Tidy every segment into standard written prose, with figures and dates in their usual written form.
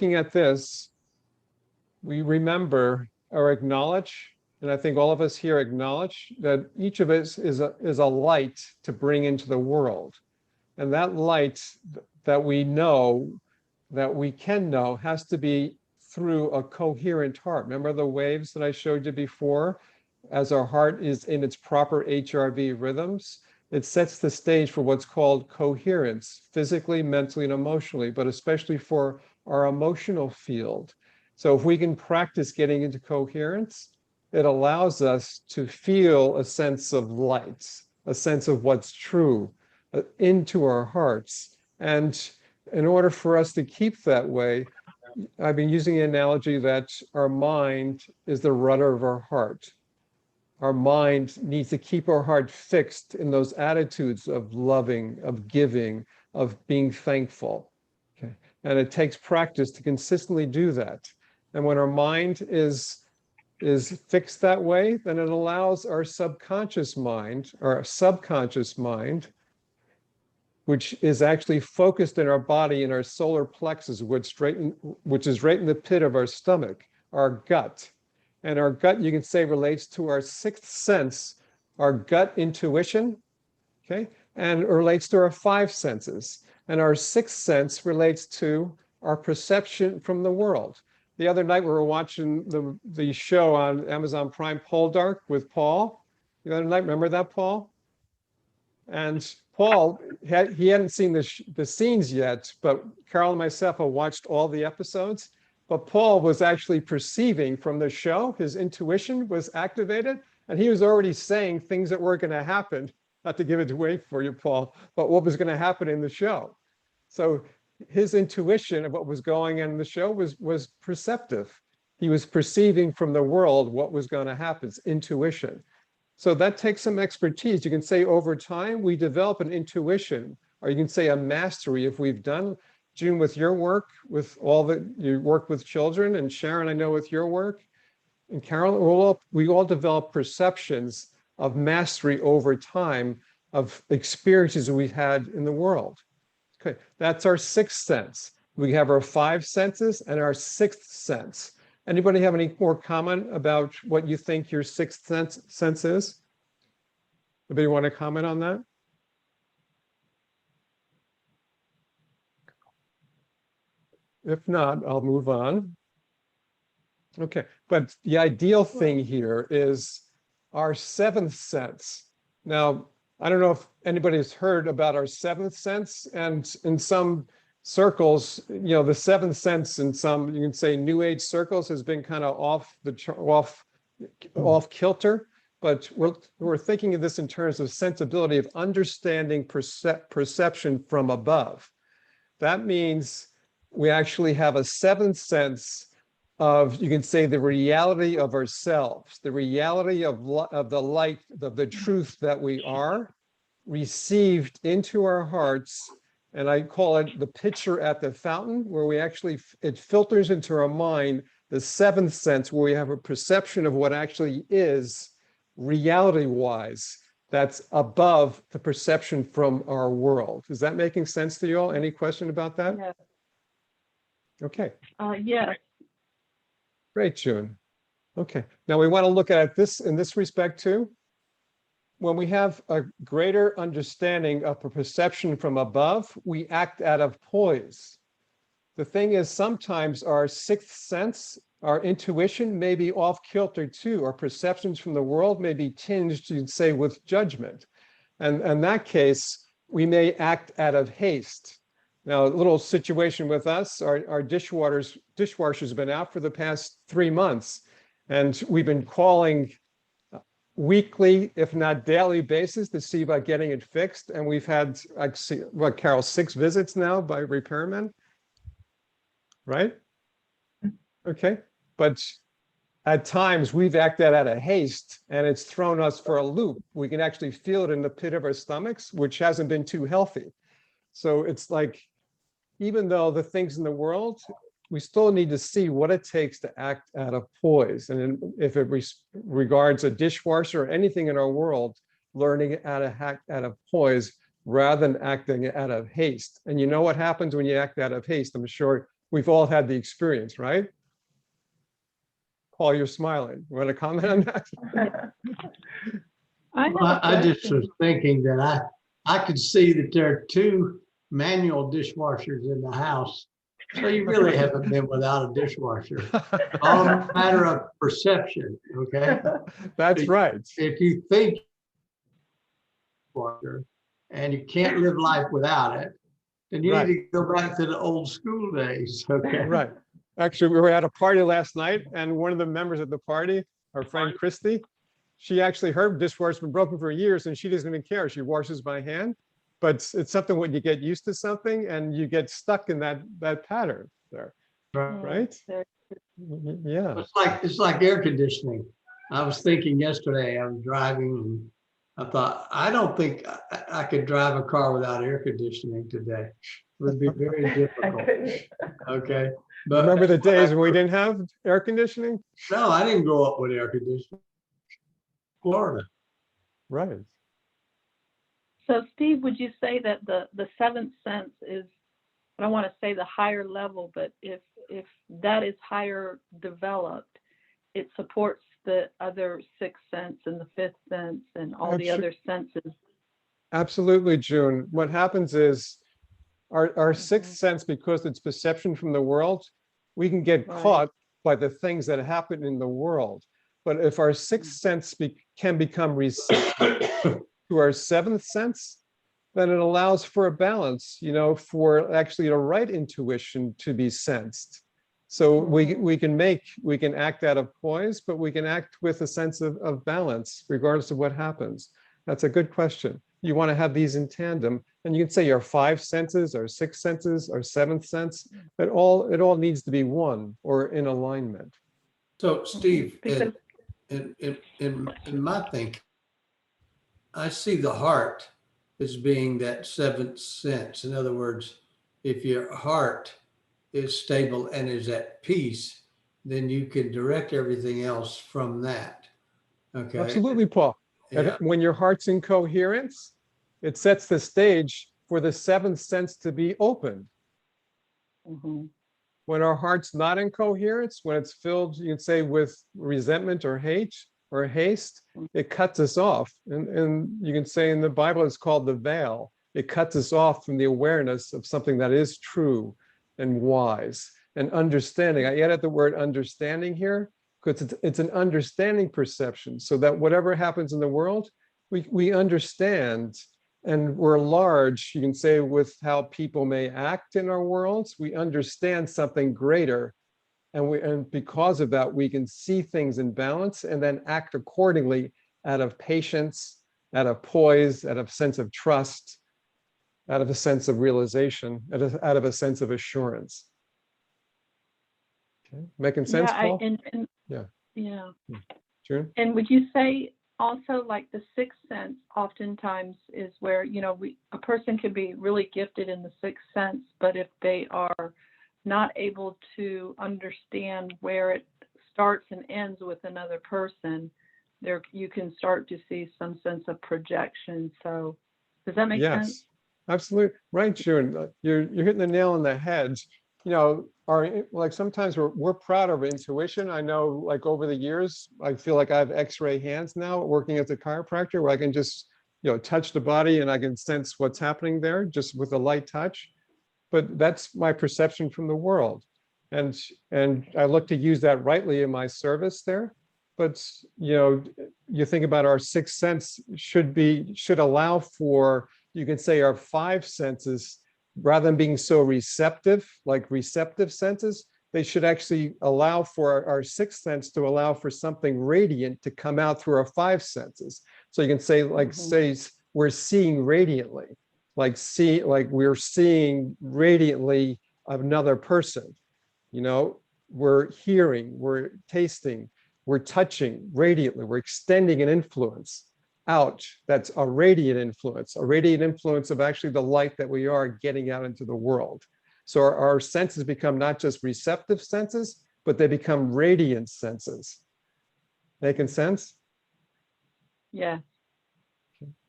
looking at this, we remember or acknowledge, and I think all of us here acknowledge that each of us is a light to bring into the world. And that light that we know, that we can know, has to be through a coherent heart. Remember the waves that I showed you before? As our heart is in its proper HRV rhythms, it sets the stage for what's called coherence, physically, mentally, and emotionally, but especially for our emotional field. So if we can practice getting into coherence, it allows us to feel a sense of light, a sense of what's true into our hearts. And in order for us to keep that way, I've been using the analogy that our mind is the rudder of our heart. Our mind needs to keep our heart fixed in those attitudes of loving, of giving, of being thankful. Okay. And it takes practice to consistently do that. And when our mind is fixed that way, then it allows our subconscious mind, which is actually focused in our body in our solar plexus, which is right in the pit of our stomach, our gut. And our gut, you can say, relates to our sixth sense, our gut intuition, okay? And it relates to our five senses. And our sixth sense relates to our perception from the world. The other night we were watching the show on Amazon Prime, Poldark, with Paul. The other night, remember that, Paul? And Paul, he hadn't seen the scenes yet, but Carol and myself have watched all the episodes. But Paul was actually perceiving from the show, his intuition was activated, and he was already saying things that were going to happen, not to give it away for you, Paul, but what was going to happen in the show. So his intuition of what was going on in the show was perceptive. He was perceiving from the world what was going to happen, it's intuition. So that takes some expertise. You can say over time, we develop an intuition, or you can say a mastery if we've done, June, with your work, with all that you work with children, and Sharon, I know with your work, and Carol, we all develop perceptions of mastery over time of experiences we've had in the world. Okay, that's our sixth sense. We have our five senses and our sixth sense. Anybody have any more comment about what you think your sixth sense is? Anybody want to comment on that? If not, I'll move on. Okay, but the ideal thing here is our seventh sense. Now, I don't know if anybody has heard about our seventh sense, and in some circles, the seventh sense in some, you can say, New Age circles has been kind of off kilter, but we're thinking of this in terms of sensibility of understanding perception from above. That means we actually have a seventh sense of, you can say, the reality of ourselves, the reality of the light, of the truth that we are, received into our hearts. And I call it the pitcher at the fountain, where we actually, it filters into our mind, the seventh sense, where we have a perception of what actually is reality-wise, that's above the perception from our world. Is that making sense to you all? Any question about that? Yeah. Okay. Yeah. Great, June. Okay. Now we want to look at this in this respect too. When we have a greater understanding of a perception from above, we act out of poise. The thing is, sometimes our sixth sense, our intuition may be off kilter too. Our perceptions from the world may be tinged, you'd say, with judgment. And in that case, we may act out of haste. Now, a little situation with us, our dishwasher's been out for the past 3 months, and we've been calling weekly, if not daily basis to see about getting it fixed. And we've had, what, Carol, 6 visits now by repairmen, right? Okay, but at times we've acted out of haste and it's thrown us for a loop. We can actually feel it in the pit of our stomachs, which hasn't been too healthy. So it's like, even though the things in the world, we still need to see what it takes to act out of poise. And if it regards a dishwasher or anything in our world, learning how to act out of poise rather than acting out of haste. And you know what happens when you act out of haste? I'm sure we've all had the experience, right? Paul, you're smiling. You want to comment on that? I just was thinking that I could see that there are 2 manual dishwashers in the house. So you really haven't been without a dishwasher. All a matter of perception, okay? That's right. If you think washer and you can't live life without it, then you need to go back to the old school days, okay? Right. Actually, we were at a party last night, and one of the members of the party, our friend Christy, she actually, her dishwasher's been broken for years and she doesn't even care. She washes by hand, but it's something when you get used to something and you get stuck in that pattern there, right? Yeah. It's like air conditioning. I was thinking yesterday, I was driving and I thought, I don't think I could drive a car without air conditioning today. It would be very difficult. Okay. But remember the days when we didn't have air conditioning? No, I didn't grow up with air conditioning. Florida. Right. So Steve, would you say that the seventh sense is, I don't want to say the higher level, but if that is higher developed, it supports the other sixth sense and the fifth sense and all the other senses? Absolutely, June. What happens is our sixth sense, because it's perception from the world, we can get caught by the things that happen in the world. But if our sixth sense can become receptive to our seventh sense, then it allows for a balance, for actually the right intuition to be sensed. So we can act out of poise, but we can act with a sense of balance, regardless of what happens. That's a good question. You want to have these in tandem, and you can say your five senses, our sixth senses, our seventh sense, it all needs to be one or in alignment. So Steve, in my thinking, I see the heart as being that seventh sense. In other words, if your heart is stable and is at peace, then you can direct everything else from that. Okay. Absolutely, Paul. Yeah. When your heart's in coherence, it sets the stage for the seventh sense to be opened. When our heart's not in coherence, when it's filled, you can say, with resentment or hate or haste, it cuts us off. And you can say in the Bible, it's called the veil. It cuts us off from the awareness of something that is true and wise and understanding. I added the word understanding here because it's an understanding perception, so that whatever happens in the world, we understand, and we're large, you can say, with how people may act in our worlds. We understand something greater, and because of that, we can see things in balance and then act accordingly out of patience, out of poise, out of sense of trust, out of a sense of realization, out of a sense of assurance. Okay, making sense, Paul? Yeah. Sure. And would you say also, like, the sixth sense oftentimes is where, a person can be really gifted in the sixth sense, but if they are not able to understand where it starts and ends with another person, you can start to see some sense of projection. So does that make sense? Yes, absolutely. Right, June. You're hitting the nail on the head. Sometimes we're proud of our intuition. I know, like, over the years, I feel like I have X-ray hands now, working as a chiropractor, where I can just, touch the body and I can sense what's happening there just with a light touch. But that's my perception from the world, and I look to use that rightly in my service there. But you think about our sixth sense should allow for, you can say, our five senses, rather than being so receptive, like receptive senses, they should actually allow for our sixth sense to allow for something radiant to come out through our five senses. So you can say, say we're seeing radiantly, like we're seeing radiantly another person. We're hearing, we're tasting, we're touching radiantly, we're extending an influence out. That's a radiant influence of actually the light that we are getting out into the world. So our senses become not just receptive senses, but they become radiant senses. Making sense? Yeah.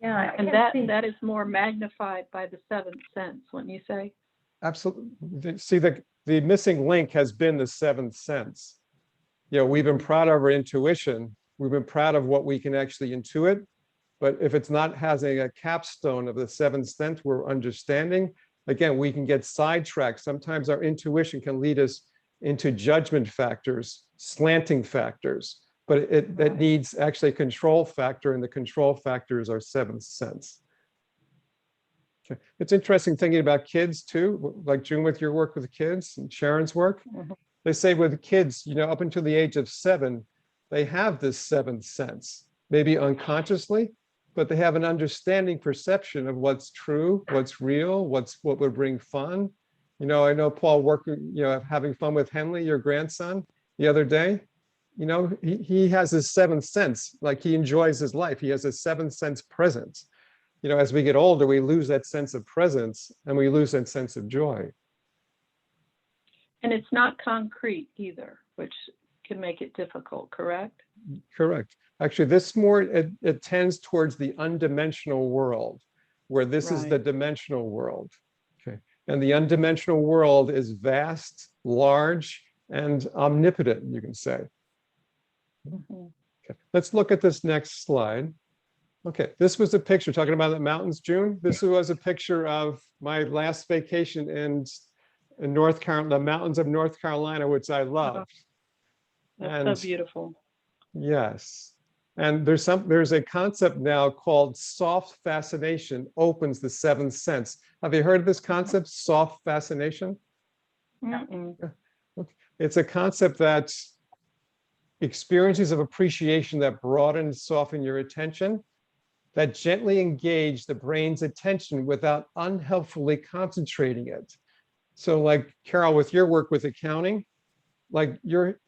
Yeah, and that is more magnified by the seventh sense, wouldn't you say? Absolutely. See, the missing link has been the seventh sense. We've been proud of our intuition. We've been proud of what we can actually intuit. But if it's not having a capstone of the seventh sense we're understanding, again, we can get sidetracked. Sometimes our intuition can lead us into judgment factors, slanting factors, but it needs actually a control factor, and the control factor is our seventh sense. Okay. It's interesting thinking about kids too, like June with your work with kids and Sharon's work. They say with kids, up until the age of 7, they have this seventh sense, maybe unconsciously, but they have an understanding perception of what's true, what's real, what would bring fun. I know Paul working, having fun with Henley, your grandson, the other day. He has his seventh sense, like he enjoys his life. He has a seventh sense presence. As we get older, we lose that sense of presence and we lose that sense of joy. And it's not concrete either, which can make it difficult, correct? Correct. Actually, this more, it tends towards the undimensional world, where this is the dimensional world. Okay. And the undimensional world is vast, large, and omnipotent, you can say. Okay. Let's look at this next slide. Okay, this was a picture talking about the mountains, June. This was a picture of my last vacation in North Carolina, the mountains of North Carolina, which I loved. That's so beautiful. Yes. And there's a concept now called soft fascination opens the seventh sense. Have you heard of this concept, soft fascination? Mm-mm. Okay. It's a concept that experiences of appreciation that broaden and soften your attention, that gently engage the brain's attention without unhelpfully concentrating it. So like Carol, with your work with accounting, like you're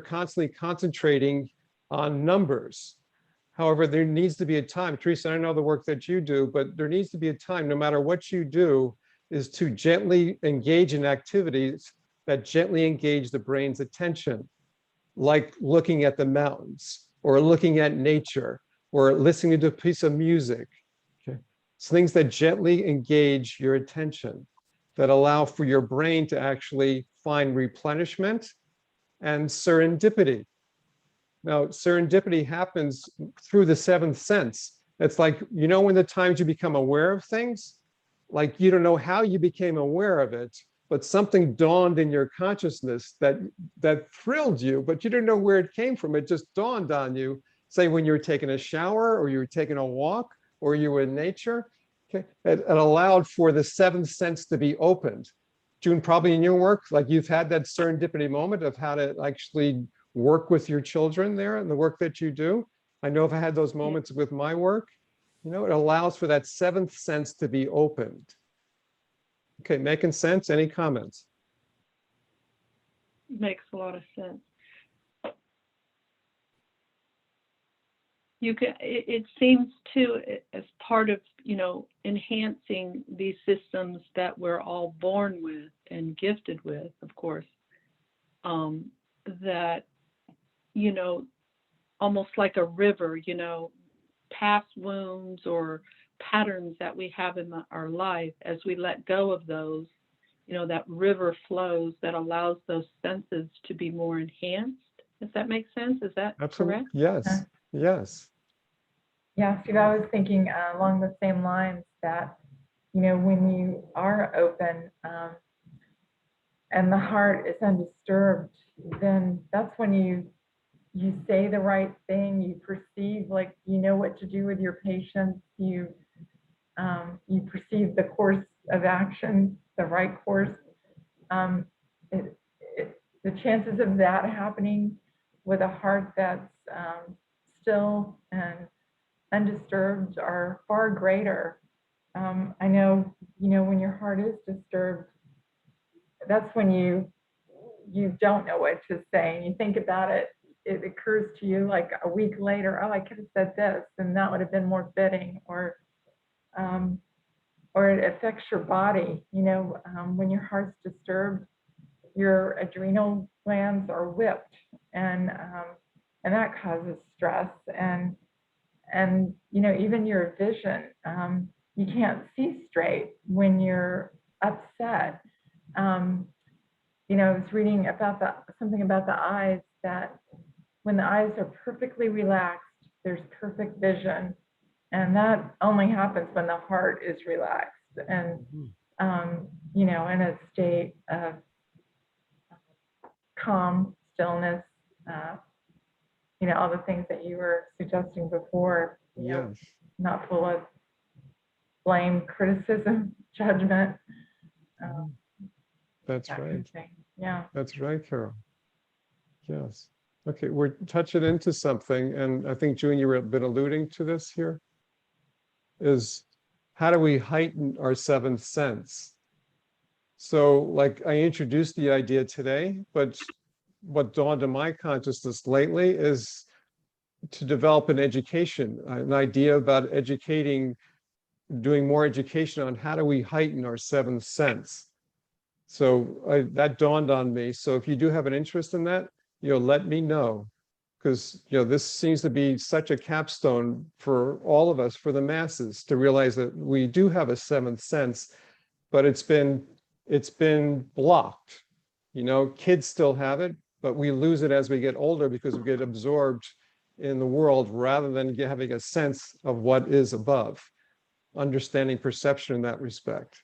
constantly concentrating on numbers. However, there needs to be a time, Teresa, I know the work that you do, but there needs to be a time, no matter what you do, is to gently engage in activities that gently engage the brain's attention, like looking at the mountains or looking at nature or listening to a piece of music. Okay. It's things that gently engage your attention, that allow for your brain to actually find replenishment and serendipity. Now, serendipity happens through the seventh sense. It's like, when the times you become aware of things, like you don't know how you became aware of it, but something dawned in your consciousness that thrilled you, but you didn't know where it came from. It just dawned on you, say when you were taking a shower or you were taking a walk or you were in nature. Okay. It allowed for the seventh sense to be opened. June, probably in your work, like you've had that serendipity moment of how to actually work with your children there and the work that you do. I know if I had those moments with my work, it allows for that seventh sense to be opened. Okay, making sense? Any comments? Makes a lot of sense. It seems too, as part of, enhancing these systems that we're all born with and gifted with, of course, that, almost like a river, past wounds or patterns that we have in our life, as we let go of those, that river flows that allows those senses to be more enhanced. Does that make sense? Is that correct? Yes, yes. Yeah, Steve, I was thinking along the same lines that, when you are open and the heart is undisturbed, then that's when you say the right thing, you perceive, like, what to do with your patients, you perceive the course of action, the right course. The chances of that happening with a heart that's still and undisturbed are far greater. I know, when your heart is disturbed, that's when you don't know what to say, and you think about it. It occurs to you like a week later, oh, I could have said this, and that would have been more fitting, or it affects your body. When your heart's disturbed, your adrenal glands are whipped, and that causes stress, and even your vision. You can't see straight when you're upset. I was reading about something about the eyes, that when the eyes are perfectly relaxed, there's perfect vision. And that only happens when the heart is relaxed and, in a state of calm, stillness, all the things that you were suggesting before, Yes, not full of blame, criticism, judgment. that's That kind right. of thing. Yeah. That's right, Carol. Yes. Okay, we're touching into something, and I think, June, you've been alluding to this here, is how do we heighten our seventh sense? So, like, I introduced the idea today, but what dawned on my consciousness lately is to develop an education, an idea about educating, doing more education on how do we heighten our seventh sense. So that dawned on me. So if you do have an interest in that, let me know, because this seems to be such a capstone for all of us, for the masses, to realize that we do have a seventh sense, but it's been blocked. Kids still have it, but we lose it as we get older because we get absorbed in the world rather than having a sense of what is above, understanding perception in that respect.